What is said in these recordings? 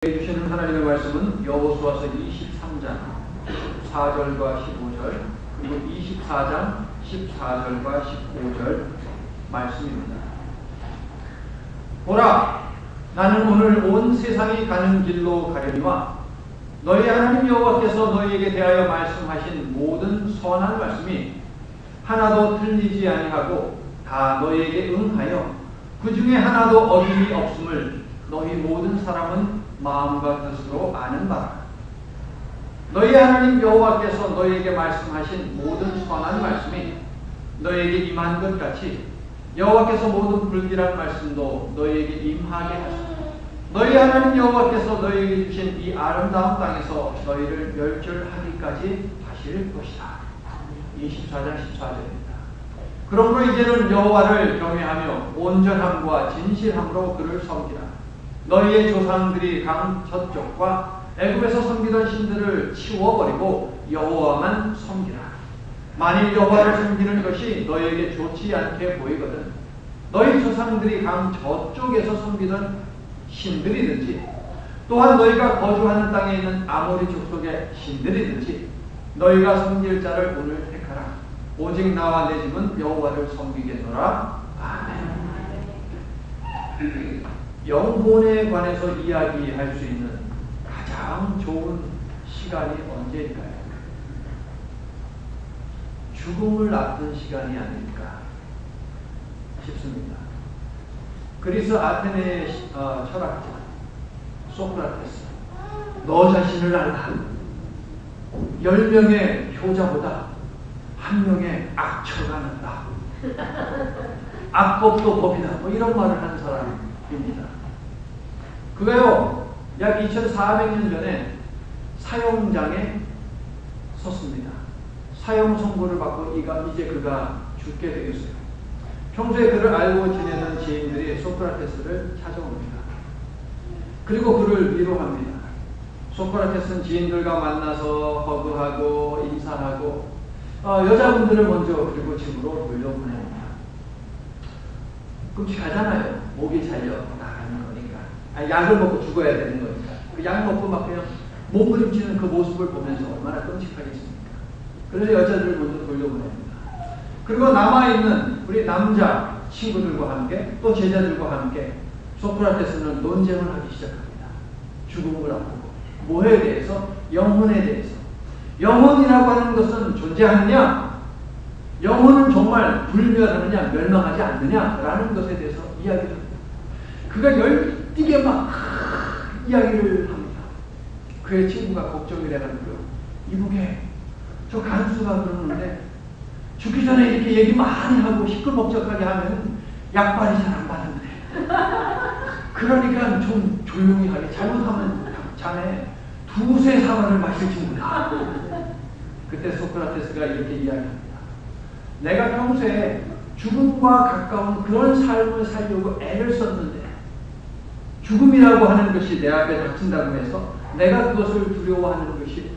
주시는 하나님의 말씀은 여호수아서 23장 4절과 15절 그리고 24장 14절과 15절 말씀입니다. 보라, 나는 오늘 온 세상이 가는 길로 가려니와 너희 하나님 여호와께서 너희에게 대하여 말씀하신 모든 선한 말씀이 하나도 틀리지 아니하고 다 너희에게 응하여 그 중에 하나도 어김이 없음을 너희 모든 사람은 마음과 뜻으로 아는 바라. 너희 하나님 여호와께서 너희에게 말씀하신 모든 선한 말씀이 너희에게 임한 것 같이 여호와께서 모든 불길한 말씀도 너희에게 임하게 하소서. 너희 하나님 여호와께서 너희에게 주신 이 아름다운 땅에서 너희를 멸절하기까지 하실 것이다. 24장 14절입니다. 그러므로 이제는 여호와를 경외하며 온전함과 진실함으로 그를 섬기라. 너희의 조상들이 강 저쪽과 애굽에서 섬기던 신들을 치워버리고 여호와만 섬기라. 만일 여호와를 섬기는 것이 너희에게 좋지 않게 보이거든 너희 조상들이 강 저쪽에서 섬기던 신들이든지 또한 너희가 거주하는 땅에 있는 아모리 족속의 신들이든지 너희가 섬길 자를 오늘 택하라. 오직 나와 내 집은 여호와를 섬기겠노라. 아멘. 영혼에 관해서 이야기할 수 있는 가장 좋은 시간이 언제일까요? 죽음을 앞둔 시간이 아닐까 싶습니다. 그리스 아테네의 철학자 소크라테스, 너 자신을 알라. 10명의 효자보다 1명의 악처가 낫다. 악법도 법이다. 뭐 이런 말을 한 사람입니다. 그가요, 약 2400년 전에 사형장에 섰습니다. 사형 선고를 받고 이제 그가 죽게 되겠어요. 평소에 그를 알고 지내는 지인들이 소크라테스를 찾아옵니다. 그리고 그를 위로합니다. 소크라테스는 지인들과 만나서 허그하고 인사하고 여자분들을 먼저 그리고 집으로 돌려보냅니다. 끔찍하잖아요. 목이 잘려 나가는 거니까. 약을 먹고 죽어야 되는 거니까. 그 약 먹고 막 그냥 몸부림치는 그 모습을 보면서 얼마나 끔찍하겠습니까? 그래서 여자들을 먼저 돌려보냅니다. 그리고 남아있는 우리 남자 친구들과 함께 또 제자들과 함께 소크라테스는 논쟁을 하기 시작합니다. 죽음을 앞두고 뭐에 대해서? 영혼에 대해서. 영혼이라고 하는 것은 존재하느냐? 영혼은 정말 불멸하느냐? 멸망하지 않느냐라는 것에 대해서 이야기를 합니다. 그가 열띠게 막 이야기를 합니다. 그의 친구가 걱정이 돼가지고요. 이북에 저 간수가 그러는데 죽기 전에 이렇게 얘기 많이 하고 시끌벅적하게 하면 약발이 잘 안 받는데 그러니까 좀 조용히 하게. 잘못하면 자네 두세 사발을 마실지 몰라. 그때 소크라테스가 이렇게 이야기합니다. 내가 평소에 죽음과 가까운 그런 삶을 살려고 애를 썼는데 죽음이라고 하는 것이 내 앞에 닥친다고 해서 내가 그것을 두려워하는 것이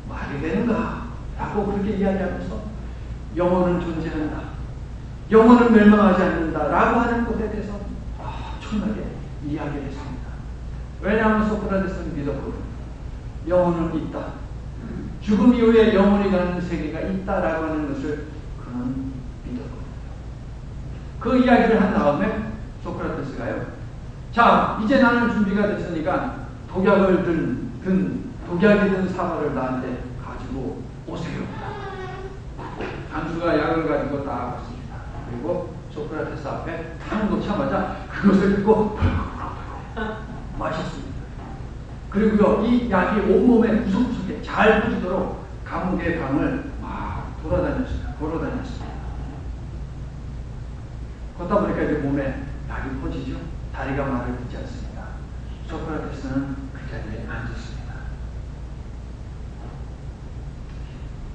말이 되는가? 라고 그렇게 이야기하면서 영혼은 존재한다. 영혼은 멸망하지 않는다. 라고 하는 것에 대해서 엄청나게 이야기를 했습니다. 왜냐하면 소크라테스는 믿었거든요. 영혼은 있다. 죽음 이후에 영혼이 가는 세계가 있다라고 하는 것을 그는 믿었거든요. 그 이야기를 한 다음에 소크라테스가요. 자, 이제 나는 준비가 됐으니까 독약을 독약이 든 사과를 나한테 가지고 오세요. 간수가 약을 가지고 딱 왔습니다. 그리고 소크라테스 앞에 탁 놓자마자 그것을 들고 마셨습니다. 그리고요, 이 약이 온몸에 구석구석에 잘 퍼지도록 감옥의 방을 막 돌아다녔습니다. 걷다 보니까 이제 몸에 약이 퍼지죠. 다리가 말을 듣지 않습니다. 소크라테스는 그 자리에 앉았습니다.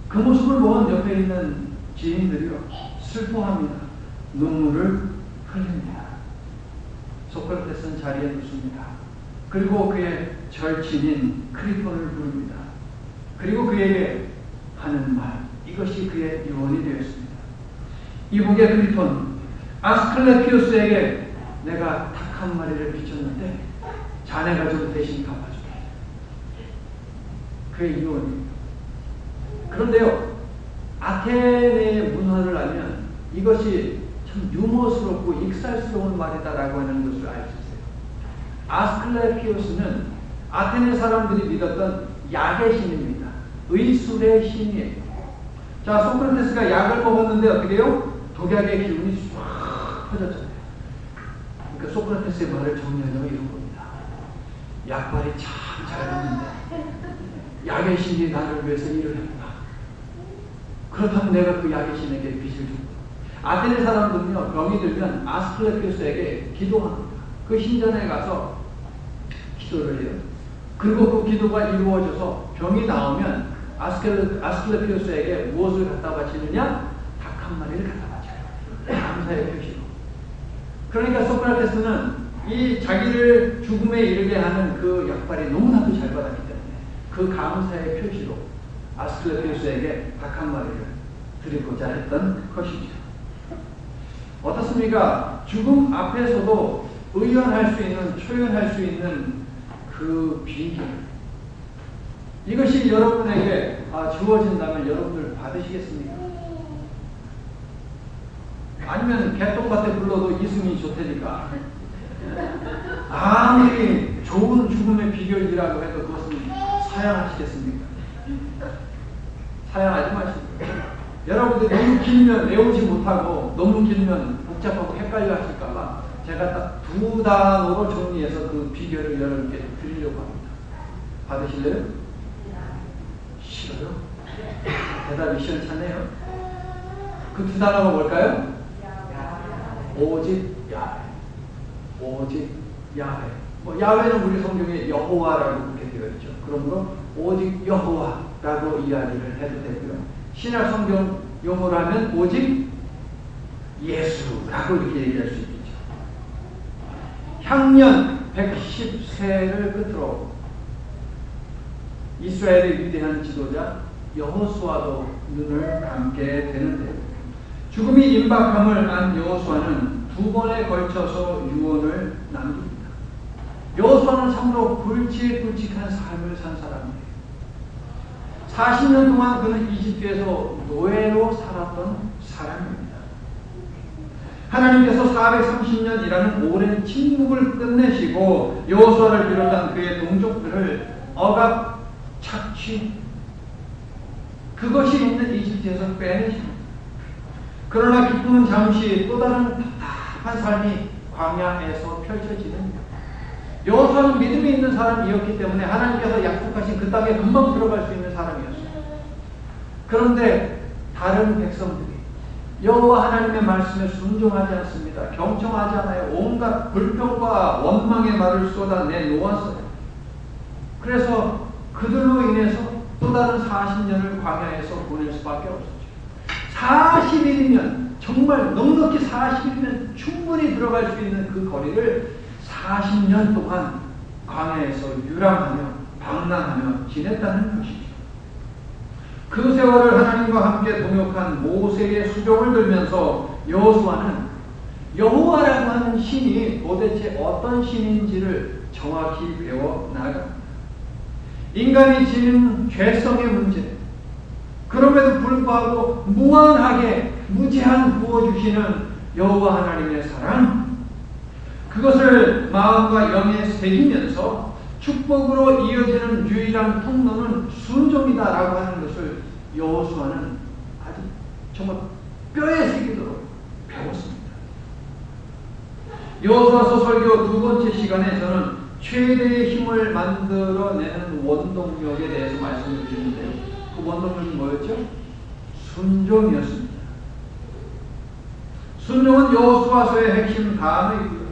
그 모습을 본 옆에 있는 지인들이요, 슬퍼합니다. 눈물을 흘립니다. 소크라테스는 자리에 눕습니다. 그리고 그의 절친인 크리톤을 부릅니다. 그리고 그에게 하는 말, 이것이 그의 유언이 되었습니다. 이북의 크리톤, 아스클레피우스에게 내가 닭 한 마리를 비쳤는데 자네가 좀 대신 갚아줘. 그의 유언이에요. 그런데요, 아테네의 문화를 알면 이것이 참 유머스럽고 익살스러운 말이다라고 하는 것을 알 수 있어요. 아스클레피오스는 아테네 사람들이 믿었던 약의 신입니다. 의술의 신이에요. 자, 소크라테스가 약을 먹었는데 어떻게 해요? 독약의 기운이 쫙 퍼졌잖아요. 그러니까 소크라테스의 말을 정리하자면 이런 겁니다. 약발이 참 잘했는데 약의 신이 나를 위해서 일을 했구나. 그렇다면 내가 그 약의 신에게 빚을 줍니다. 아테네 사람들은요, 병이 들면 아스클레피오스에게 기도합니다. 그 신전에 가서 기도를 해요. 그리고 그 기도가 이루어져서 병이 나오면 아스클레피오스에게 무엇을 갖다 바치느냐? 닭 한 마리를 갖다 바쳐요. 감사의 표시로. 그러니까 소크라테스는 이 자기를 죽음에 이르게 하는 그 약발이 너무나도 잘 받았기 때문에 그 감사의 표시로 아스클레피오스에게 닭 한 마리를 드리고자 했던 것이죠. 어떻습니까? 죽음 앞에서도 의연할 수 있는, 초연할 수 있는 그 비결. 이것이 여러분에게 주어진다면 여러분들 받으시겠습니까? 아니면 개똥밭에 불러도 이승이 좋다니까. 아무리 좋은 죽음의 비결이라고 해도 그것은 사양하시겠습니까? 사양하지 마시고. 여러분들이 너무 길면 외우지 못하고 너무 길면 복잡하고 헷갈려 하실까봐 제가 딱 2단어로 정리해서 그 비결을 여러분께 드리려고 합니다. 받으실래요? 싫어요? 대답이 시원찮네요. 그 2단어가 뭘까요? 오직 야훼. 오직 야훼. 뭐 야훼는 우리 성경에 여호와라고 그렇게 되어 있죠. 그러므로 오직 여호와라고 이야기를 해도 되고요. 신약 성경 용어로 하면 오직 예수라고 이렇게 얘기할 수 있겠죠. 향년 110세를 끝으로 이스라엘의 위대한 지도자 여호수아도 눈을 감게 되는데, 죽음이 임박함을 안 여호수아는 2번에 걸쳐서 유언을 남깁니다. 여호수아는 참으로 굵직굵직한 삶을 산 사람이에요. 40년 동안 그는 이집트에서 노예로 살았던 사람입니다. 하나님께서 430년이라는 오랜 침묵을 끝내시고 여호수아를 비롯한 그의 동족들을 억압, 착취, 그것이 있는 이집트에서 빼내십니다. 그러나 기쁨은 잠시 또 다른 답답한 삶이 광야에서 펼쳐지는 여호수아는 믿음이 있는 사람이었기 때문에 하나님께서 약속하신 그 땅에 금방 들어갈 수 있는 사람이었어요. 그런데 다른 백성들이 여호와 하나님의 말씀에 순종하지 않습니다. 경청하지 않아요. 온갖 불평과 원망의 말을 쏟아내 놓았어요. 그래서 그들로 인해서 또 다른 40년을 광야에서 보낼 수밖에 없었죠. 40일이면 정말 넉넉히 40일이면 충분히 들어갈 수 있는 그 거리를 40년 동안 광야에서 유랑하며 방랑하며 지냈다는 것이죠. 그 세월을 하나님과 함께 동역한 모세의 수종을 들면서 여호수아는 여호와라고 하는 신이 도대체 어떤 신인지를 정확히 배워 나갑니다. 인간이 지닌 죄성의 문제, 그럼에도 불구하고 무한하게 무제한 부어주시는 여호와 하나님의 사랑, 그것을 마음과 영에 새기면서 축복으로 이어지는 유일한 통로는 순종이다라고 하는 것을 여호수아는 아주 정말 뼈에 새기도록 배웠습니다. 여호수아서 설교 2번째 시간에 저는 최대의 힘을 만들어내는 원동력에 대해서 말씀을 드리는데요. 그 원동력이 뭐였죠? 순종이었습니다. 순종은 여호수아서의 핵심 단어이고요.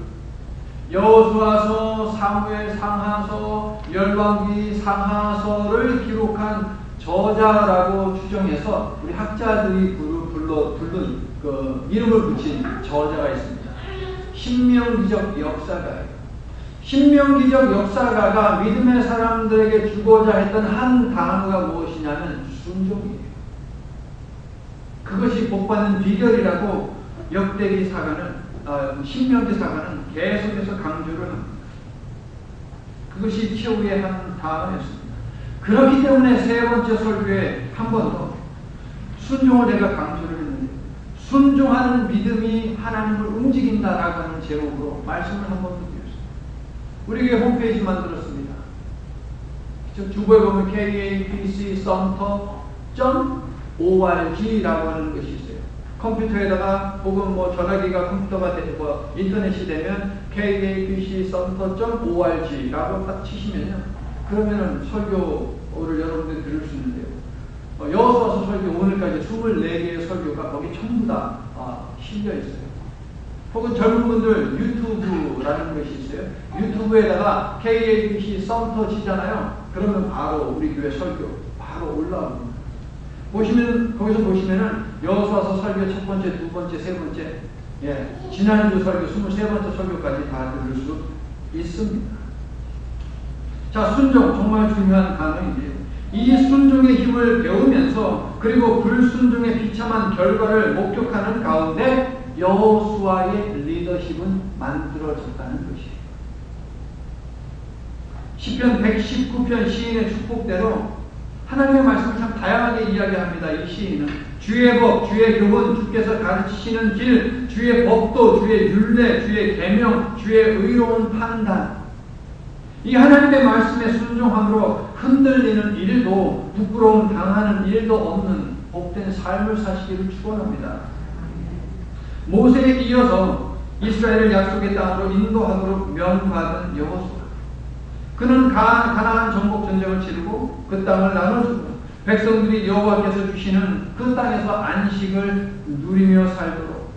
여호수아서, 사무엘 상하서, 열왕기 상하서를 기록한 저자라고 추정해서 우리 학자들이 부른 그 이름을 붙인 저자가 있습니다. 신명기적 역사가예요. 신명기적 역사가가 믿음의 사람들에게 주고자 했던 한 단어가 무엇이냐면 순종이에요. 그것이 복받는 비결이라고 역대기 사가는 신명기 사가는 계속해서 강조를 합니다. 그것이 최후의 한 단어였습니다. 그렇기 때문에 세 번째 설교에 한 번 더 순종을 내가 강조를 했는데, 순종하는 믿음이 하나님을 움직인다라고 하는 제목으로 말씀을 한 번 더 드렸습니다. 우리 교회 홈페이지 만들었습니다. 주보에 보면 kapcenter.org라고 하는 것이 있어요. 컴퓨터에다가 혹은 전화기가 컴퓨터가 되고 인터넷이 되면 kapcenter.org라고 딱 치시면요, 그러면은 설교를 여러분들이 들을 수 있는데요. 여호수아서 설교 오늘까지 24개의 설교가 거기 전부 다 실려 있어요. 혹은 젊은 분들 유튜브라는 것이 있어요. 유튜브에다가 KABC 썸터 치잖아요. 그러면 바로 우리 교회 설교 바로 올라옵니다. 거기서 보시면은 여호수아서 설교 첫 번째, 두 번째, 세 번째, 지난주 설교 23번째 설교까지 다 들을 수 있습니다. 자, 순종 정말 중요한 단어인데요. 이 순종의 힘을 배우면서 그리고 불순종의 비참한 결과를 목격하는 가운데 여호수아의 리더십은 만들어졌다는 것이에요. 시편 119편 시인의 축복대로 하나님의 말씀을 참 다양하게 이야기합니다. 이 시인은 주의 법, 주의 교훈, 주께서 가르치시는 길, 주의 법도, 주의 율례, 주의 계명, 주의 의로운 판단, 이 하나님의 말씀에 순종함으로 흔들리는 일도 부끄러움 당하는 일도 없는 복된 삶을 사시기를 축원합니다. 모세에 이어서 이스라엘을 약속의 땅으로 인도하도록 명받은 여호수아, 그는 가나안 정복 전쟁을 치르고 그 땅을 나눠주고 백성들이 여호와께서 주시는 그 땅에서 안식을 누리며 살도록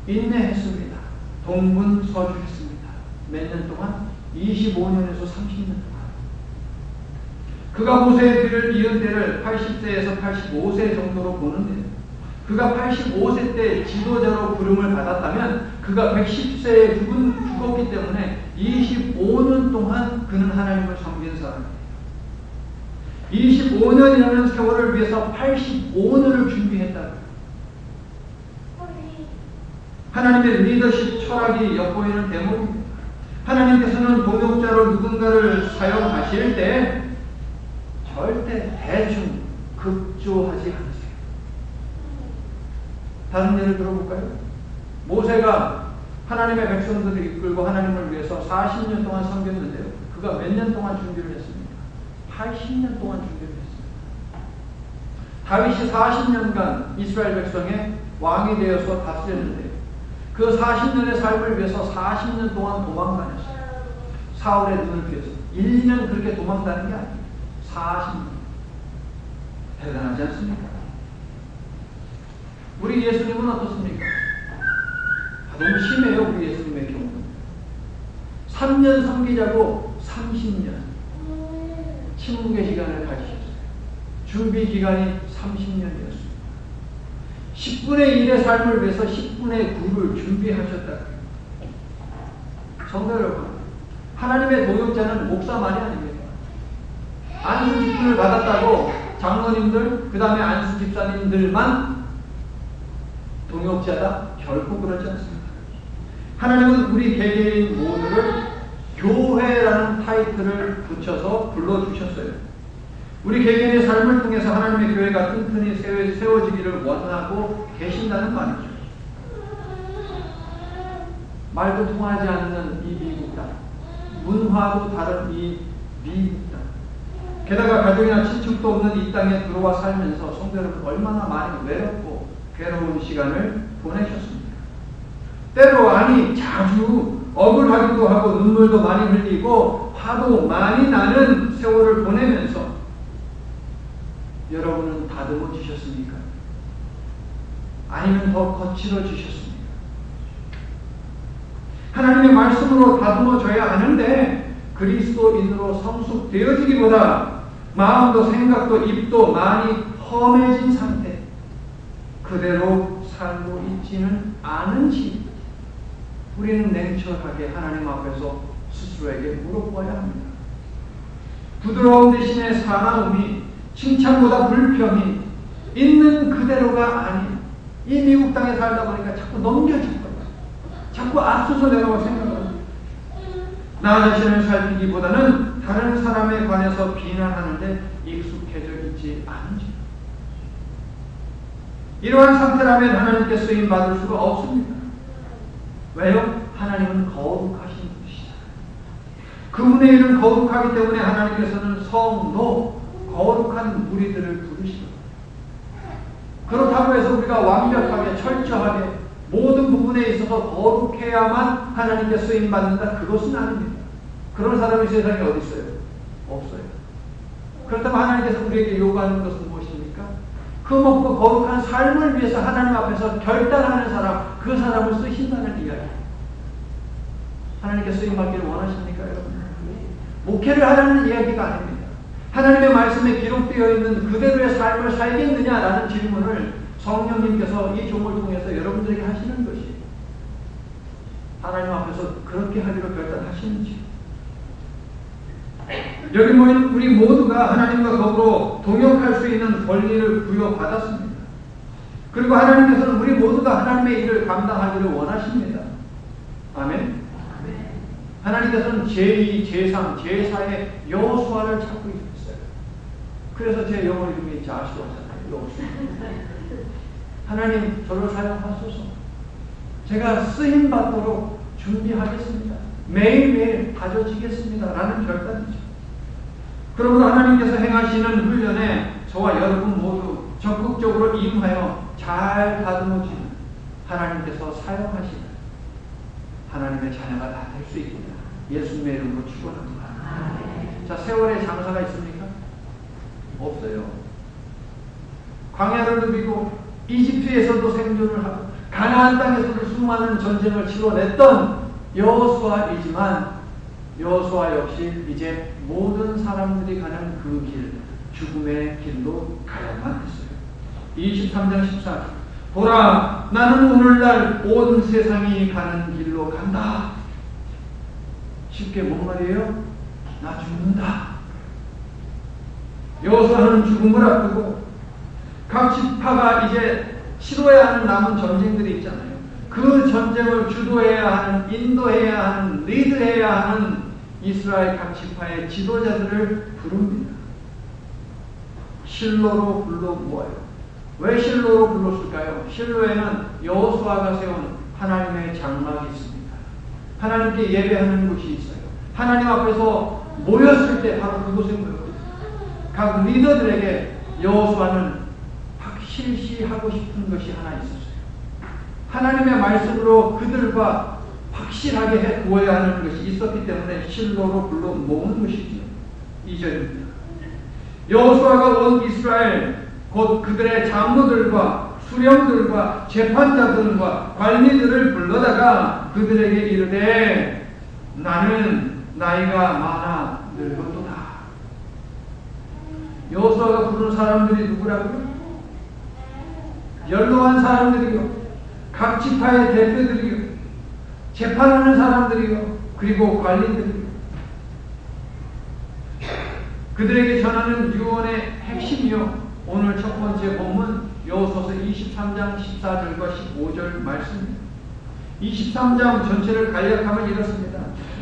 인내했습니다. 동분서주했습니다. 몇 년 동안? 25년에서 30년 동안. 그가 모세의 뒤를 이은 때를 80세에서 85세 정도로 보는데, 그가 85세 때 지도자로 부름을 받았다면 그가 110세에 죽었기 때문에 25년 동안 그는 하나님을 섬긴 사람이에요. 25년이라는 세월을 위해서 85년을 준비했다. 하나님의 리더십 철학이 엿보이는 대목입니다. 하나님께서는 동역자로 누군가를 사용하실 때 절대 대충 급조하지 않으세요. 다른 예를 들어볼까요? 모세가 하나님의 백성들을 이끌고 하나님을 위해서 40년 동안 섬겼는데요. 그가 몇 년 동안 준비를 했습니까? 80년 동안 준비를 했습니다. 다윗이 40년간 이스라엘 백성의 왕이 되어서 다스렸는데요. 그 40년의 삶을 위해서 40년 동안 도망다녔어요. 사울의 눈을 피해서. 1, 2년 그렇게 도망다는 게 아니에요. 40년. 대단하지 않습니까? 우리 예수님은 어떻습니까? 너무 심해요, 우리 예수님의 경우는. 3년 섬기자고 30년 침묵의 시간을 가지셨어요. 준비 기간이 30년이었습니다. 10분의 1의 삶을 위해서 10분의 9를 준비하셨다. 성도 여러분, 하나님의 동역자는 목사만이 아닙니다. 안수 직분을 받았다고 장로님들, 그 다음에 안수 집사님들만 동역자다? 결코 그렇지 않습니다. 하나님은 우리 개개인 모두를 교회라는 타이틀을 붙여서 불러주셨어요. 우리 개개인의 삶을 통해서 하나님의 교회가 튼튼히 세워지기를 원하고 계신다는 말이죠. 말도 통하지 않는 이 미국 땅, 문화도 다른 이 미국 땅, 게다가 가족이나 친척도 없는 이 땅에 들어와 살면서 성도 여러분 얼마나 많이 외롭고 괴로운 시간을 보내셨습니까? 때로 자주 억울하기도 하고 눈물도 많이 흘리고 화도 많이 나는 세월을 보내면서 여러분은 다듬어지셨습니까? 아니면 더 거칠어지셨습니까? 하나님의 말씀으로 다듬어져야 하는데 그리스도인으로 성숙되어지기보다 마음도 생각도 입도 많이 험해진 상태, 그대로 살고 있지는 않은지 우리는 냉철하게 하나님 앞에서 스스로에게 물어보아야 합니다. 부드러움 대신에 사나움이, 칭찬보다 불평이 있는 그대로가 아닌, 이 미국 땅에 살다 보니까 자꾸 넘겨질 거예요. 자꾸 앞서서 내려고 생각합니다. 나 자신을 살피기보다는 다른 사람에 관해서 비난하는데 익숙해져 있지 않은지. 이러한 상태라면 하나님께 쓰임 받을 수가 없습니다. 왜요? 하나님은 거룩하신 분이시다. 그분의 일은 거룩하기 때문에 하나님께서는 성도 거룩한 무리들을 부르시고, 그렇다고 해서 우리가 완벽하게 철저하게 모든 부분에 있어서 거룩해야만 하나님께 쓰임 받는다, 그것은 아닙니다. 그런 사람이 세상에 어디 있어요? 없어요. 그렇다면 하나님께서 우리에게 요구하는 것은 무엇입니까? 흠없고 거룩한 삶을 위해서 하나님 앞에서 결단하는 사람, 그 사람을 쓰신다는 이야기. 하나님께 쓰임 받기를 원하십니까, 여러분? 목회를 하라는 이야기가 아닙니다. 하나님의 말씀에 기록되어 있는 그대로의 삶을 살겠느냐라는 질문을 성령님께서 이 종을 통해서 여러분들에게 하시는 것이, 하나님 앞에서 그렇게 하기로 결단하시는지. 여기 모인 우리 모두가 하나님과 더불어 동역할 수 있는 권리를 부여받았습니다. 그리고 하나님께서는 우리 모두가 하나님의 일을 감당하기를 원하십니다. 아멘. 하나님께서는 제2, 제3, 제4의 여호수아를 찾고 있어요. 그래서 제 영어 이름이 자수아잖아요. 여호수아. 하나님 저를 사용하소서. 제가 쓰임 받도록 준비하겠습니다. 매일매일 다져지겠습니다. 라는 결단이죠. 그러므로 하나님께서 행하시는 훈련에 저와 여러분 모두 적극적으로 임하여 잘 다듬어지는 하나님께서 사용하시는 하나님의 자녀가 다 될 수 있구나. 예수님의 이름으로 축원합니다. 자, 세월의 장사가 있습니까? 없어요. 광야를 누비고 이집트에서도 생존을 하고 가나안 땅에서도 수많은 전쟁을 치러냈던 여호수아이지만, 여호수아 역시 이제 모든 사람들이 가는 그 길, 죽음의 길로 가야만 했어요. 23장 14절. 보라, 나는 오늘날 온 세상이 가는 길로 간다. 쉽게 뭔 말이에요? 나 죽는다. 여호수아는 죽음을 앞두고 각 지파가 이제 치러야 하는 남은 전쟁들이 있잖아요. 그 전쟁을 주도해야 하는, 인도해야 하는, 리드해야 하는 이스라엘 각 지파의 지도자들을 부릅니다. 실로로 불러 모아요. 왜 실로로 불렀을까요? 실로에는 여호수아가 세운 하나님의 장막이 있습니다. 하나님께 예배하는 곳이 있어요. 하나님 앞에서 모였을 때 바로 그곳에 모였거든요. 각 리더들에게 여호수아는 확실시 하고 싶은 것이 하나 있었어요. 하나님의 말씀으로 그들과 확실하게 해 구어야 하는 것이 있었기 때문에 실로로 불러 모은 것이죠. 2절입니다. 여호수아가 온 이스라엘 곧 그들의 장로들과 수령들과 재판자들과 관리들을 불러다가 그들에게 이르되, 나는 나이가 많아 늙었도다. 여호수아가 부르는 사람들이 누구라고요? 연로한 사람들이요, 각 지파의 대표들이요, 재판하는 사람들이요, 그리고 관리들이요. 그들에게 전하는 유언의 핵심이요, 오늘 첫 번째 본문 여호수아서 23장 14절과 15절 말씀입니다. 23장 전체를 간략하면 이렇습니다.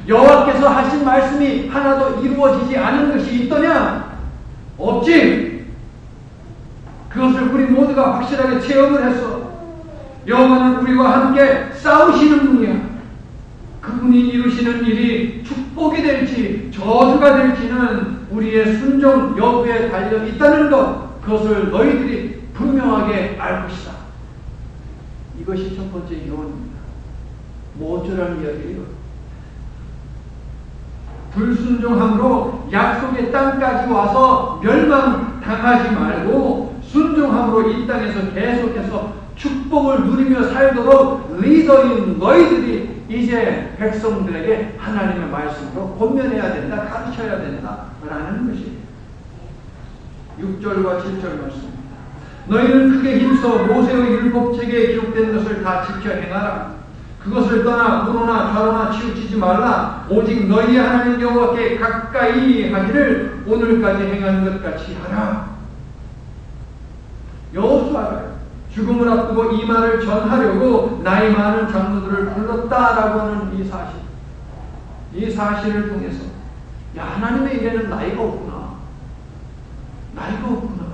여호와께서 하신 말씀이 하나도 이루어지지 않은 것이 있더냐? 없지. 그것을 우리 모두가 확실하게 체험을 했어. 여호와는 우리와 함께 싸우시는 분이야. 그분이 이루시는 일이 축복이 될지 저주가 될지는 우리의 순종 여부에 달려 있다는 것, 그것을 너희들이 분명하게 알 것이다. 이것이 첫 번째 유언입니다. 뭐 어쩌라는 이야기예요? 불순종함으로 약속의 땅까지 와서 멸망당하지 말고 순종함으로 이 땅에서 계속해서 축복을 누리며 살도록 리더인 너희들이 이제 백성들에게 하나님의 말씀으로 권면해야 된다, 가르쳐야 된다라는 것입니다. 6절과 7절 말씀입니다. 너희는 크게 힘써 모세의 율법책에 기록된 것을 다 지켜 행하라. 그것을 떠나 우로나 좌로나 치우치지 말라. 오직 너희 하나님 여호와께 가까이 하기를 오늘까지 행한 것 같이 하라. 여호수아가 죽음을 앞두고 이 말을 전하려고 나이 많은 장로들을 불렀다라고 하는 이 사실을 통해서 야, 하나님의 일에는 나이가 없구나. 나이가 없구나.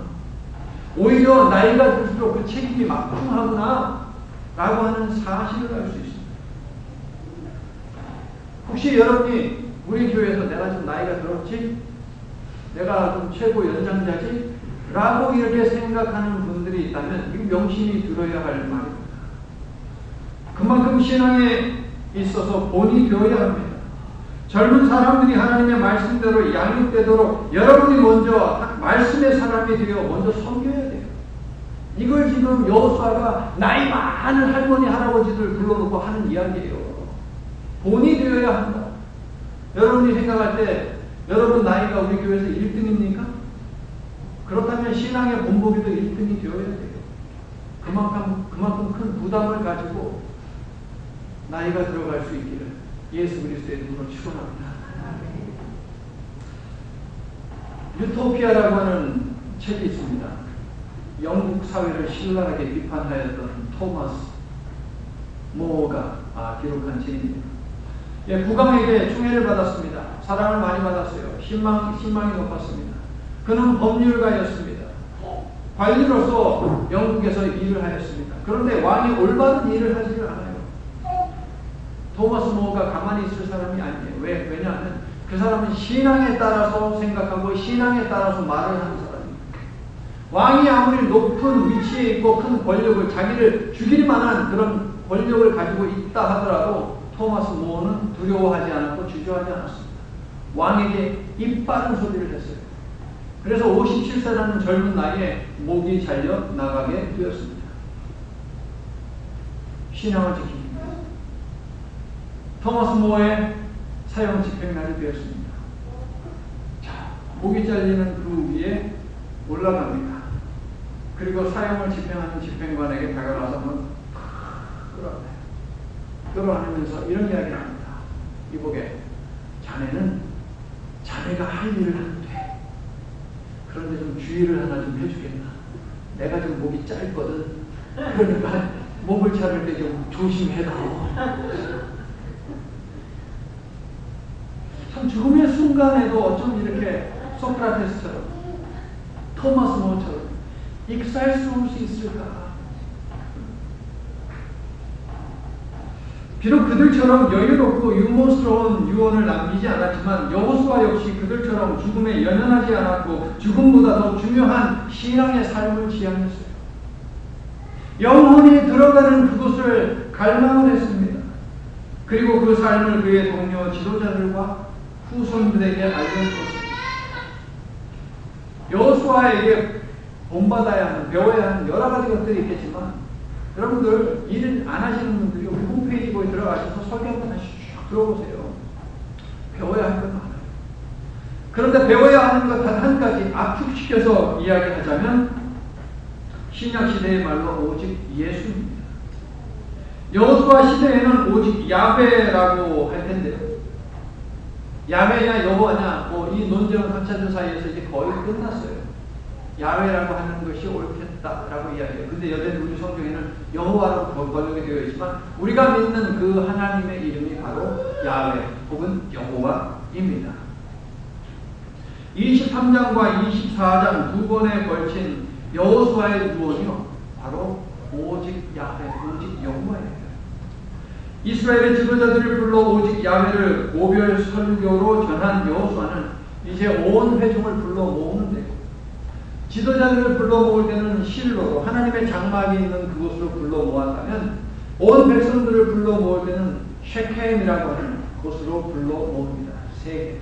오히려 나이가 들수록 그 책임이 막중하구나 라고 하는 사실을 알 수 있습니다. 혹시 여러분이 우리 교회에서 내가 좀 나이가 들었지? 내가 좀 최고 연장자지? 라고 이렇게 생각하는 분들이 있다면 이거 명심히 들어야 할 말입니다. 그만큼 신앙에 있어서 본이 되어야 합니다. 젊은 사람들이 하나님의 말씀대로 양육되도록 여러분이 먼저 말씀의 사람이 되어 먼저 섬겨야 돼요. 이걸 지금 여호수아가 나이 많은 할머니 할아버지들 불러놓고 하는 이야기예요. 본이 되어야 한다. 여러분이 생각할 때 여러분 나이가 우리 교회에서 1등입니까? 그렇다면 신앙의 본보기도 1등이 되어야 돼요. 그만큼 큰 부담을 가지고 나이가 들어갈 수 있기를 예수 그리스도의 이름으로 축원합니다. 유토피아라고 하는 책이 있습니다. 영국 사회를 신랄하게 비판하였던 토마스 모어가 기록한 책입니다. 국왕에게 충애를 받았습니다. 사랑을 많이 받았어요. 신망이 높았습니다. 그는 법률가였습니다. 관리로서 영국에서 일을 하였습니다. 그런데 왕이 올바른 일을 하지를 않아요. 토마스 모어가 가만히 있을 사람이 아니에요. 왜냐하면 그 사람은 신앙에 따라서 생각하고 신앙에 따라서 말을 하는 사람입니다. 왕이 아무리 높은 위치에 있고 큰 권력을 자기를 죽일 만한 그런 권력을 가지고 있다 하더라도 토마스 모어는 두려워하지 않았고 주저하지 않았습니다. 왕에게 입 바른 소리를 했어요. 그래서 57세라는 젊은 나이에 목이 잘려 나가게 되었습니다. 신앙을 지킵니다. 토마스 모어의 사형 집행날이 되었습니다. 자, 목이 잘리는 그 위에 올라갑니다. 그리고 사형을 집행하는 집행관에게 다가가서 한번 끌어안으면서 이런 이야기를 합니다. 이보게, 자네가 할 일을 하면 돼. 그런데 좀 주의를 하나 좀 해주겠나? 내가 좀 목이 짧거든. 그러니까 목을 자를 때 좀 조심해다오. 참 죽음의 순간에도 어쩜 이렇게 소크라테스처럼 토마스 모어처럼 익살스러울 수 있을까? 비록 그들처럼 여유롭고 유머스러운 유언을 남기지 않았지만 여호수아 역시 그들처럼 죽음에 연연하지 않았고 죽음보다 더 중요한 신앙의 삶을 지향했어요. 영혼이 들어가는 그곳을 갈망을 했습니다. 그리고 그 삶을 그의 동료 지도자들과 후손들에게 알려주었습니다. 여호수아에게 본받아야 하는, 배워야 하는 여러 가지 것들이 있겠지만 여러분들 일 안 하시는 분들이 우리 홈페이지 거기 들어가셔서 설교 한번 다시 쭉 들어보세요. 배워야 할 건 많아요. 그런데 배워야 하는 것 단 한 가지 압축시켜서 이야기하자면 신약시대의 말로 오직 예수입니다. 여호수아 시대에는 오직 야훼라고 할 텐데요. 야훼냐 여호와냐 이 논쟁은 학자들 사이에서 이제 거의 끝났어요. 야훼라고 하는 것이 옳겠다라고 이야기해요. 근데 여전히 우리 성경에는 여호와로 번역이 되어 있지만 우리가 믿는 그 하나님의 이름이 바로 야훼 혹은 여호와입니다. 23장과 24장 두 번에 걸친 여호수아의 유언이요 바로 오직 야훼, 오직 여호와예요. 이스라엘의 지도자들을 불러 오직 야훼를 고별 설교로 전한 여호수아는 이제 온 회중을 불러 모으는데요. 지도자들을 불러 모을 때는 실로로 하나님의 장막이 있는 그곳으로 불러 모았다면 온 백성들을 불러 모을 때는 쉐켐이라고 하는 곳으로 불러 모읍니다. 세 개.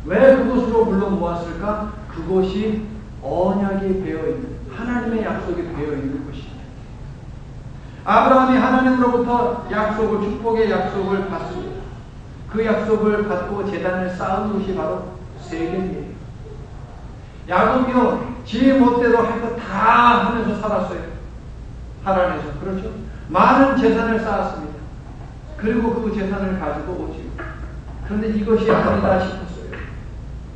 왜 그곳으로 불러 모았을까? 그곳이 언약이 배어있는, 하나님의 약속이 배어있는 곳입니다. 아브라함이 하나님으로부터 약속을, 축복의 약속을 받습니다. 그 약속을 받고 제단을 쌓은 곳이 바로 세겜이에요. 야곱이요, 지 멋대로 할 것 다 하면서 살았어요. 하란에서. 그렇죠? 많은 재산을 쌓았습니다. 그리고 그 재산을 가지고 오지요. 그런데 이것이 아니다 싶었어요.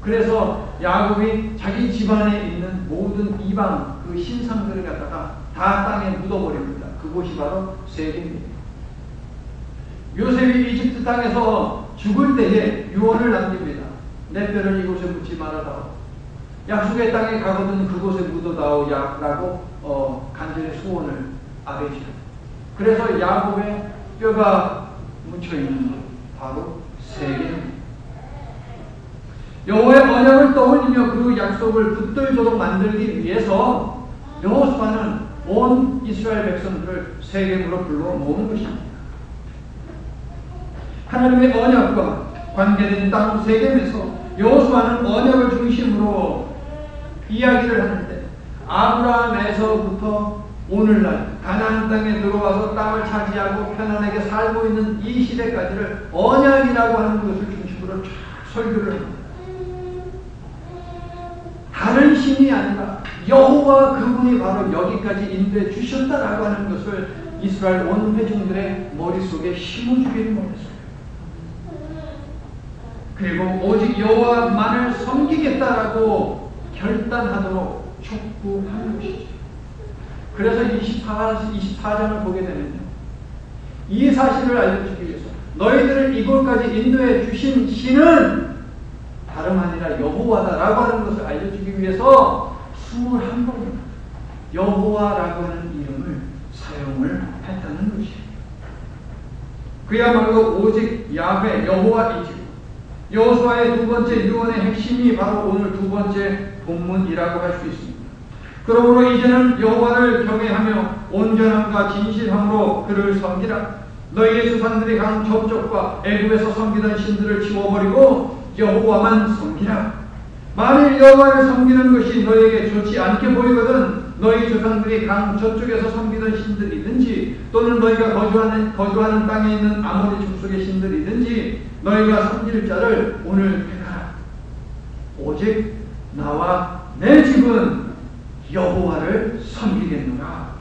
그래서 야곱이 자기 집안에 있는 모든 이방 그 신상들을 갖다가 다 땅에 묻어버립니다. 그곳이 바로 세겜입니다. 요셉이 이집트 땅에서 죽을 때에 유언을 남깁니다. 내 뼈를 이곳에 묻지 말아다오. 약속의 땅에 가거든 그곳에 묻어다오 라고 간절히 소원을 아뢰시오. 그래서 야곱의 뼈가 묻혀있는 것 바로 세겜입니다. 여호와의 언약을 떠올리며 그 약속을 붙들도록 만들기 위해서 여호수아는 온 이스라엘 백성들을 세겜으로 불러 모은 것입니다. 하나님의 언약과 관계된 땅 세겜에서 여호수아는 언약을 중심으로 이야기를 하는데 아브라함에서부터 오늘날 가나안 땅에 들어와서 땅을 차지하고 편안하게 살고 있는 이 시대까지를 언약이라고 하는 것을 중심으로 쫙 설교를 합니다. 다른 신이 아니라 여호와 그분이 바로 여기까지 인도해 주셨다라고 하는 것을 이스라엘 온 회중들의 머릿속에 심어주기를 원했어요. 그리고 오직 여호와만을 섬기겠다라고 결단하도록 촉구하는 것이죠. 그래서 24장을 보게 되면요, 이 사실을 알려주기 위해서 너희들을 이곳까지 인도해 주신 신은 다름 아니라 여호와다라고 하는 것을 알려주기 위해서 21번이나 여호와라고 하는 이름을 사용을 했다는 것이에요. 그야말로 오직 야훼 여호와이지. 여호수아의 두 번째 유언의 핵심이 바로 오늘 두 번째 본문이라고 할 수 있습니다. 그러므로 이제는 여호와를 경외하며 온전함과 진실함으로 그를 섬기라. 너희의 조상들이 강 저쪽과 애굽에서 섬기던 신들을 치워버리고 여호와만 섬기라. 만일 여호와를 섬기는 것이 너희에게 좋지 않게 보이거든 너희 조상들이 강 저쪽에서 섬기던 신들이든지 또는 너희가 거주하는 땅에 있는 아모리 족속의 신들이든지 너희가 섬길 자를 오늘 택하라. 오직 나와 내 집은 여호와를 섬기겠노라.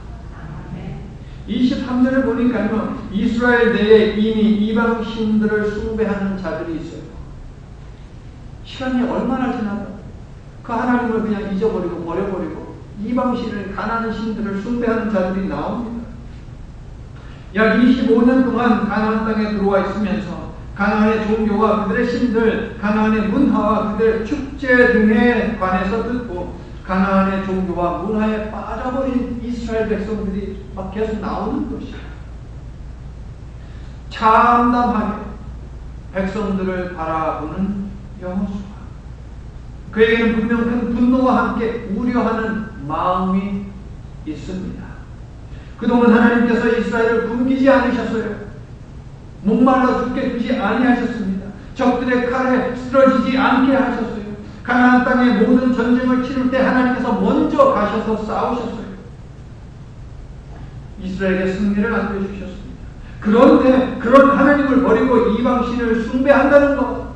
23절을 보니까요, 이스라엘 내에 이미 이방 신들을 숭배하는 자들이 있어요. 시간이 얼마나 지나도 그 하나님을 그냥 잊어버리고 버려버리고 이방 신을, 가나안 신들을 숭배하는 자들이 나옵니다. 약 25년 동안 가나안 땅에 들어와 있으면서 가나안의 종교와 그들의 신들, 가나안의 문화와 그들의 축제 등에 관해서 듣고 가나안의 종교와 문화에 빠져버린 이스라엘 백성들이 막 계속 나오는 것이에요. 참담하게 백성들을 바라보는 여호수아. 그에게는 분명 큰 분노와 함께 우려하는 마음이 있습니다. 그동안 하나님께서 이스라엘을 굶기지 않으셨어요. 목말라 죽게 두지 아니하셨습니다. 적들의 칼에 쓰러지지 않게 하셨어요. 가나안 땅의 모든 전쟁을 치를 때 하나님께서 먼저 가셔서 싸우셨어요. 이스라엘에게 승리를 안겨주셨습니다. 그런데 그런 하나님을 버리고 이방신을 숭배한다는 것,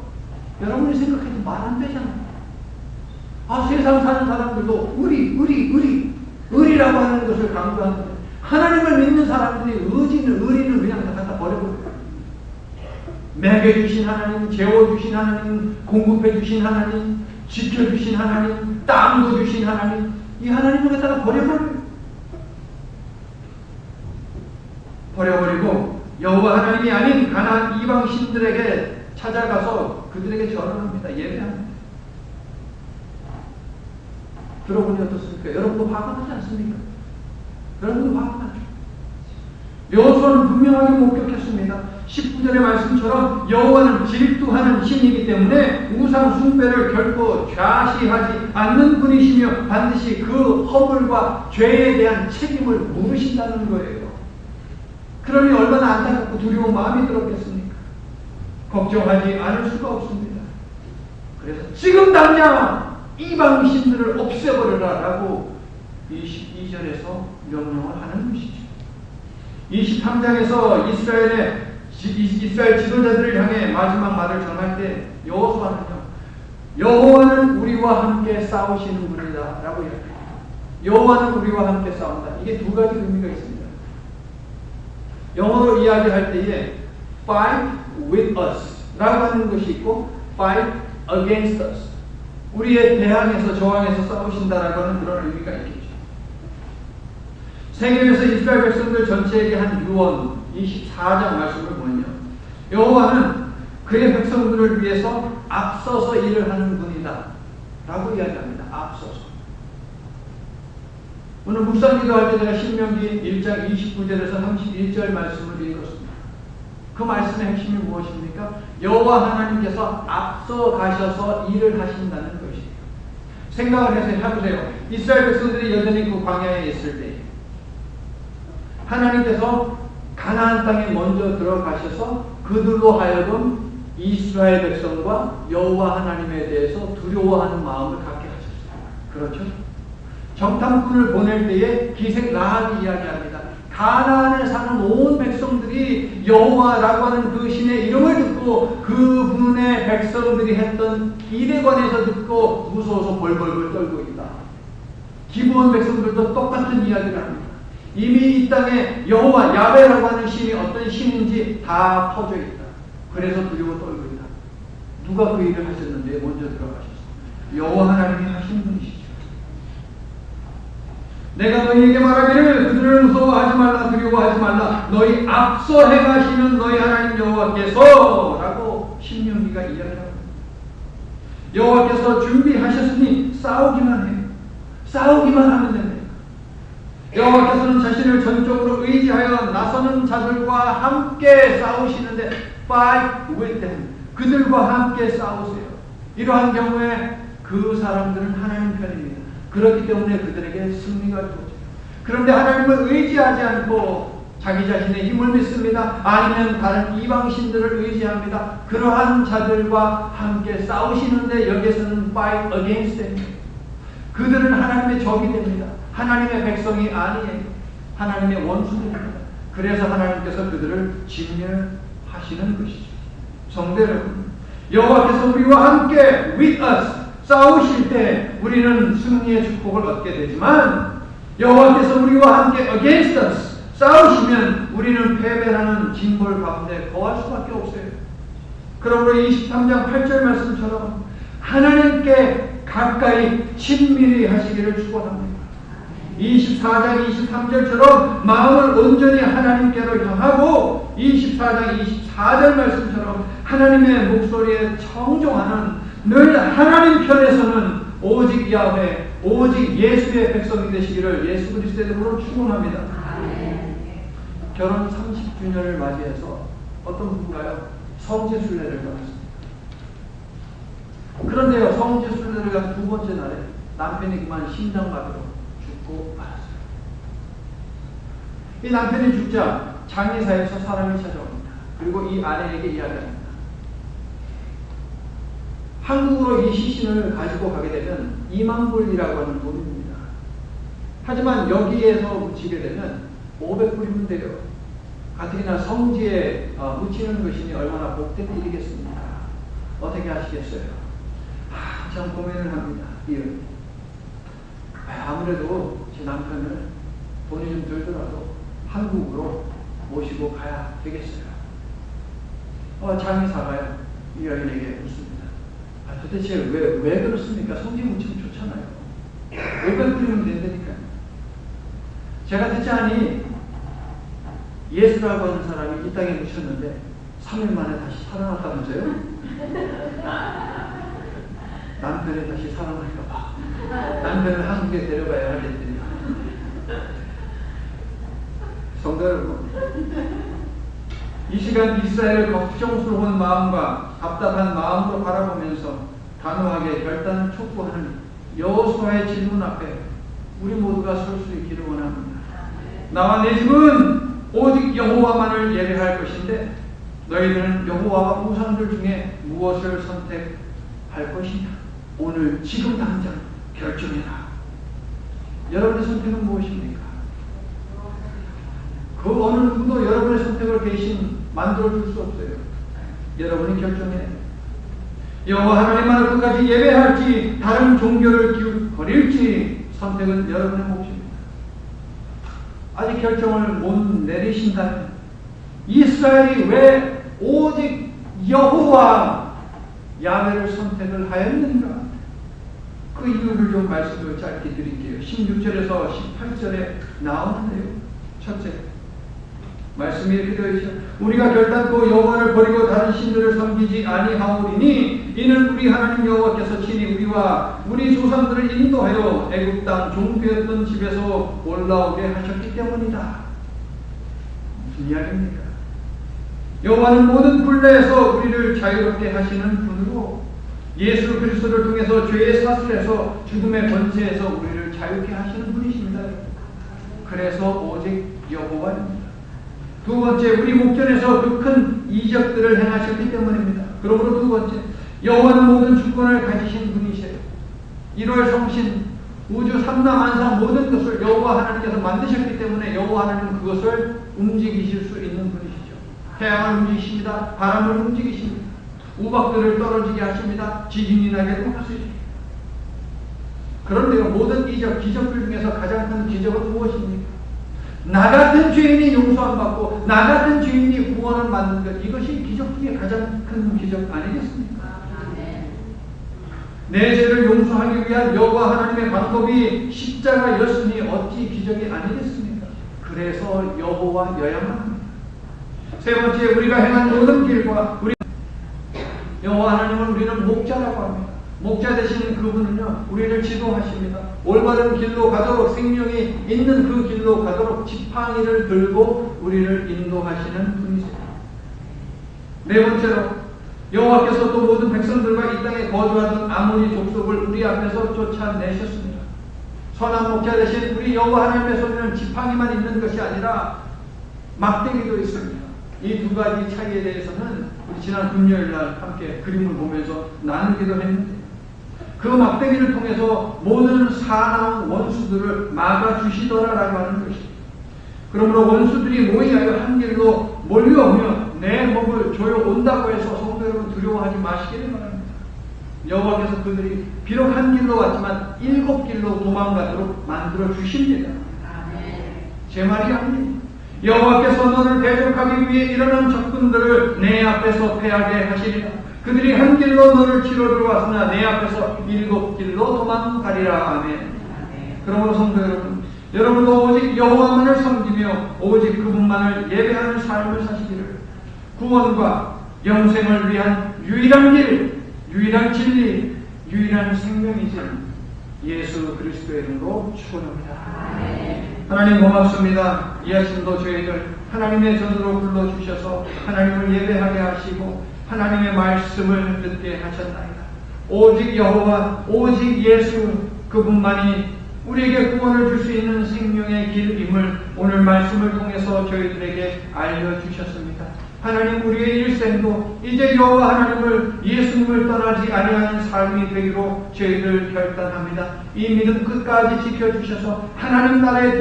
여러분이 생각해도 말 안 되잖아요. 세상 사는 사람들도 의리라고 하는 것을 강조하는데 하나님을 믿는 사람들이 의리는 그냥 다 갖다 버려버려요. 먹여주신 하나님, 재워주신 하나님, 공급해주신 하나님, 지켜주신 하나님, 땅도 주신 하나님, 이 하나님을 갖다가 버려버리고 여호와 하나님이 아닌 가나안 이방 신들에게 찾아가서 그들에게 절언합니다. 예배합니다. 들어보니 어떻습니까? 여러분도 화가 나지 않습니까? 여러분도 화가 나죠. 여호수아는 분명하게 목격했습니다. 19절의 말씀처럼 여호와는 질투하는 신이기 때문에 우상 숭배를 결코 좌시하지 않는 분이시며 반드시 그 허물과 죄에 대한 책임을 물으신다는 거예요. 그러니 얼마나 안타깝고 두려운 마음이 들었겠습니까? 걱정하지 않을 수가 없습니다. 그래서 지금 당장 이방 신들을 없애버려라 라고 22절에서 명령을 하는 것이죠. 23장에서 이스라엘 지도자들을 향해 마지막 말을 전할 때 여호수아는요, 여호와는 우리와 함께 싸우시는 분이다 라고 이야기합니다. 여호와는 우리와 함께 싸운다. 이게 두 가지 의미가 있습니다. 영어로 이야기할 때에 fight with us 라고 하는 것이 있고 fight against us, 우리에 대항해서 저항해서 싸우신다라고 하는 그런 의미가 있겠죠. 세계에서 이스라엘 백성들 전체에게 한 유언 24장 말씀을 보면요, 여호와는 그의 백성들을 위해서 앞서서 일을 하는 분이다 라고 이야기합니다. 앞서서. 오늘 묵상 기도할 때 제가 신명기 1장 29절에서 31절 말씀을 읽었습니다. 그 말씀의 핵심이 무엇입니까? 여호와 하나님께서 앞서 가셔서 일을 하신다는 것이에요. 생각을 해서 해보세요. 이스라엘 백성들이 여전히 그 광야에 있을 때 하나님께서 가나안 땅에 먼저 들어가셔서 그들로 하여금 이스라엘 백성과 여호와 하나님에 대해서 두려워하는 마음을 갖게 하셨어요. 그렇죠? 정탐꾼을 보낼 때에 기생 라합이 이야기합니다. 가나안에 사는 온 백성들이 여호와라고 하는 그 신의 이름을 듣고 그분의 백성들이 했던 일에 관해서 듣고 무서워서 벌벌벌 떨고 있다. 기브온 백성들도 똑같은 이야기를 합니다. 이미 이 땅에 여호와 야훼라고 하는 신이 어떤 신인지 다 퍼져 있다. 그래서 두려워 떨고 있다. 누가 그 일을 하셨는데 먼저 들어가셨어? 여호와 하나님이 하신 분이시죠. 내가 너희에게 말하기를 그들을 무서워하지 말라, 두려워하지 말라. 너희 앞서 행하시는 너희 하나님 여호와께서 라고 신명기가 이야기합니다. 여호와께서 준비하셨으니 싸우기만 해요. 싸우기만 하면 됩니다. 여호와께서는 자신을 전적으로 의지하여 나서는 자들과 함께 싸우시는데 fight with them. 그들과 함께 싸우세요. 이러한 경우에 그 사람들은 하나님 편입니다. 그렇기 때문에 그들에게 승리가 주어져요. 그런데 하나님을 의지하지 않고 자기 자신의 힘을 믿습니다. 아니면 다른 이방신들을 의지합니다. 그러한 자들과 함께 싸우시는데 여기에서는 fight against them. 그들은 하나님의 적이 됩니다. 하나님의 백성이 아니에요. 하나님의 원수입니다. 그래서 하나님께서 그들을 진멸하시는 것이죠. 성도 여러분, 여호와께서 우리와 함께 with us 싸우실 때 우리는 승리의 축복을 얻게 되지만 여호와께서 우리와 함께 against us 싸우시면 우리는 패배하는 징벌 가운데 거할 수밖에 없어요. 그러므로 23장 8절 말씀처럼 하나님께 가까이 친밀히 하시기를 축원합니다. 24장 23절처럼 마음을 온전히 하나님께로 향하고 24장 24절 말씀처럼 하나님의 목소리에 청종하는 늘 하나님 편에서는 오직 야훼, 오직 예수의 백성이 되시기를 예수 그리스도의 이름으로 축원합니다. 결혼 30주년을 맞이해서 어떤 부부가요? 성지순례를 가봤습니다. 그런데요, 성지순례를 간 두 번째 날에 남편이 그만 심장마비로 죽고 말았어요. 이 남편이 죽자 장의사에서 사람이 찾아옵니다. 그리고 이 아내에게 이야기합니다. 한국으로 이 시신을 가지고 가게 되면 2만 불이라고 하는 돈입니다. 하지만 여기에서 묻히게 되면 500불이면 돼요. 가뜩이나 성지에 묻히는 것이니 얼마나 복된 일이겠습니까? 어떻게 하시겠어요? 참 고민을 합니다. 아무래도 제 남편을 돈이 좀 들더라도 한국으로 모시고 가야 되겠어요. 장의사가요, 이 여인에게 묻습니다. 도대체 왜 그렇습니까? 성지 묻히면 좋잖아요. 500불이면 된다니까요. 제가 듣자니 예수라고 하는 사람이 이 땅에 묻혔는데 3일 만에 다시 살아났다면서요? 남편이 다시 살아날까봐 남편을 한국에 데려가야 하겠더니. 성도 여러분, 이 시간 이스라엘을 걱정스러운 마음과 답답한 마음으로 바라보면서 단호하게 결단을 촉구하는 여호수아의 질문 앞에 우리 모두가 설 수 있기를 원합니다. 나와 내 집은 오직 여호와만을 예배할 것인데 너희들은 여호와와 우상들 중에 무엇을 선택할 것이냐? 오늘 지금 당장 결정해라. 여러분의 선택은 무엇입니까? 그 어느 누구도 여러분의 선택을 대신 만들어줄 수 없어요. 여러분이 결정해야 돼요. 여호와 하나님만을 끝까지 예배할지 다른 종교를 버릴지 선택은 여러분의 몫입니다. 아직 결정을 못 내리신다면 이스라엘이 왜 오직 여호와 야훼를 선택을 하였는가? 그 이유를 좀 말씀을 짧게 드릴게요. 16절에서 18절에 나오는데요. 첫째, 말씀이 이렇게 되어 있죠. 우리가 결단코 여호와를 버리고 다른 신들을 섬기지 아니하오리니 이는 우리 하나님 여호와께서 친히 우리와 우리 조상들을 인도하여 애굽 땅 종되었던 집에서 올라오게 하셨기 때문이다. 무슨 이야기입니까? 여호와는 모든 굴레에서 우리를 자유롭게 하시는 분으로 예수 그리스도를 통해서 죄의 사슬에서 죽음의 권세에서 우리를 자유롭게 하시는 분이십니다. 그래서 오직 여호와입니다. 두 번째, 우리 목전에서 그 큰 이적들을 행하셨기 때문입니다. 그러므로 두 번째, 여호와는 모든 주권을 가지신 분이세요. 1월 성신, 우주 삼라만상 모든 것을 여호와 하나님께서 만드셨기 때문에 여호와 하나님은 그것을 움직이실 수 있는 분이시죠. 태양을 움직이십니다. 바람을 움직이십니다. 우박들을 떨어지게 하십니다. 지진이 나게도 하십니다. 그런데요, 모든 이적, 기적들 중에서 가장 큰 기적은 무엇입니까? 나 같은 죄인이 용서 안 받고 나 같은 죄인이 구원을 받는 것, 이것이 기적 중에 가장 큰 기적 아니겠습니까? 내 죄를 용서하기 위한 여호와 하나님의 방법이 십자가였으니 어찌 기적이 아니겠습니까? 그래서 여호와여야만 합니다. 세 번째, 우리가 행한 모든 길과 여호와 하나님은 우리는 목자라고 합니다. 목자 되시는 그분은요, 우리를 지도하십니다. 올바른 길로 가도록, 생명이 있는 그 길로 가도록 지팡이를 들고 우리를 인도하시는 분이세요. 네 번째로, 여호와께서 또 모든 백성들과 이 땅에 거주하던 아모리 족속을 우리 앞에서 쫓아내셨습니다. 선한 목자 되신 우리 여호와 하나님의 손에는 지팡이만 있는 것이 아니라 막대기도 있습니다. 이 두 가지 차이에 대해서는 우리 지난 금요일 날 함께 그림을 보면서 나누기도 했는데, 그 막대기를 통해서 모든 사나운 원수들을 막아주시더라라고 하는 것입니다. 그러므로 원수들이 모이하여 한 길로 몰려오며 내 몸을 조여온다고 해서 성도 여러분 두려워하지 마시기를 바랍니다. 여호와께서 그들이 비록 한 길로 왔지만 7길로 도망가도록 만들어 주십니다. 제 말이 아닙니다. 여호와께서 너를 대적하기 위해 일어난 적군들을 내 앞에서 패하게 하시리라. 그들이 한 길로 너를 치러 들어왔으나 내 앞에서 7길로 도망가리라. 아멘. 그러므로 성도 여러분, 여러분도 오직 여호와만을 섬기며 오직 그분만을 예배하는 삶을 사시기를, 구원과 영생을 위한 유일한 길, 유일한 진리, 유일한 생명이신 예수 그리스도의 이름으로 축원합니다. 하나님 고맙습니다. 이 아침도 저희들 하나님의 전으로 불러주셔서 하나님을 예배하게 하시고 하나님의 말씀을 듣게 하셨나이다. 오직 여호와, 오직 예수 그분만이 우리에게 구원을 줄 수 있는 생명의 길임을 오늘 말씀을 통해서 저희들에게 알려주셨습니다. 하나님, 우리의 일생도 이제 여호와 하나님을, 예수님을 떠나지 아니하는 삶이 되기로 저희들 결단합니다. 이 믿음 끝까지 지켜주셔서 하나님 나라에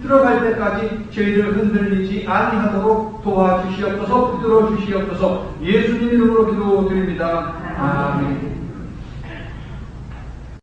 들어갈 때까지 저희들 흔들리지 아니하도록 도와주시옵소서, 붙들어 주시옵소서. 예수님 이름으로 기도드립니다. 아멘.